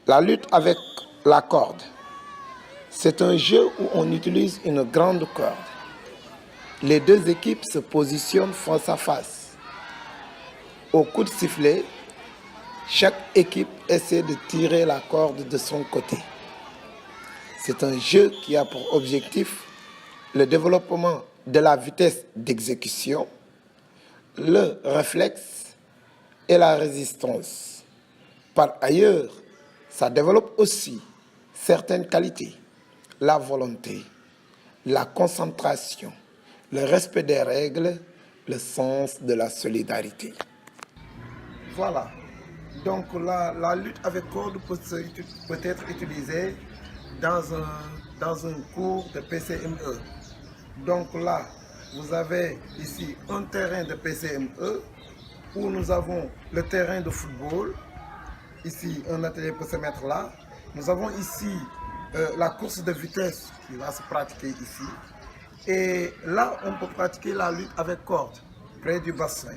La lutte avec la corde, c'est un jeu où on utilise une grande corde. Les deux équipes se positionnent face à face. Au coup de sifflet, chaque équipe essaie de tirer la corde de son côté. C'est un jeu qui a pour objectif le développement de la vitesse d'exécution, le réflexe et la résistance. Par ailleurs, ça développe aussi certaines qualités, la volonté, la concentration, le respect des règles, le sens de la solidarité. Voilà, donc la lutte avec corde peut être utilisée dans un cours de PCME. Donc là, vous avez ici un terrain de PCME où nous avons le terrain de football. Ici, un atelier peut se mettre là. Nous avons ici la course de vitesse qui va se pratiquer ici. Et là, on peut pratiquer la lutte avec corde près du bassin.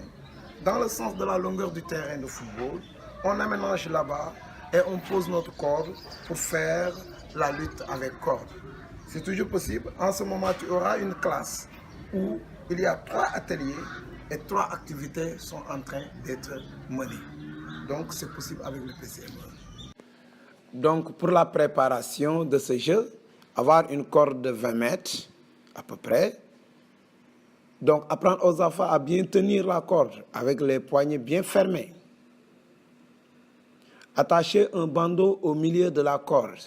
Dans le sens de la longueur du terrain de football, on aménage là-bas et on pose notre corde pour faire la lutte avec corde. C'est toujours possible. En ce moment, tu auras une classe où il y a 3 ateliers et 3 activités sont en train d'être menées. Donc, c'est possible avec le PCME. Donc, pour la préparation de ce jeu, avoir une corde de 20 mètres à peu près. Donc, apprendre aux enfants à bien tenir la corde avec les poignets bien fermés. Attacher un bandeau au milieu de la corde.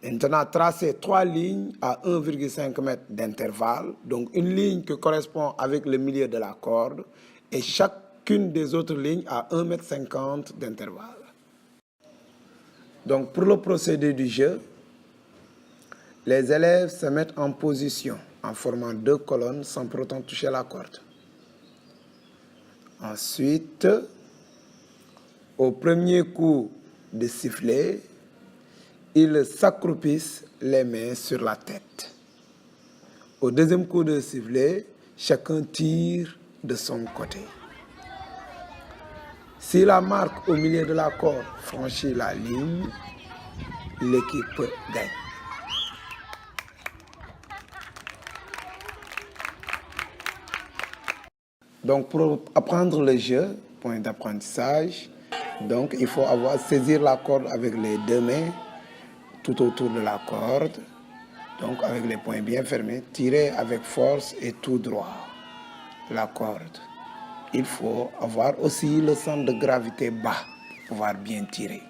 Maintenant, tracer 3 lignes à 1,5 m d'intervalle. Donc, une ligne qui correspond avec le milieu de la corde et chacune des autres lignes à 1,50 m d'intervalle. Donc, pour le procédé du jeu, les élèves se mettent en position en formant 2 colonnes sans pour autant toucher la corde. Ensuite, au premier coup de sifflet, ils s'accroupissent les mains sur la tête. Au deuxième coup de sifflet, chacun tire de son côté. Si la marque au milieu de la corde franchit la ligne, l'équipe gagne. Donc pour apprendre le jeu, point d'apprentissage, donc il faut saisir la corde avec les 2 mains, tout autour de la corde, donc avec les poings bien fermés, tirer avec force et tout droit la corde. Il faut avoir aussi le centre de gravité bas pour pouvoir bien tirer.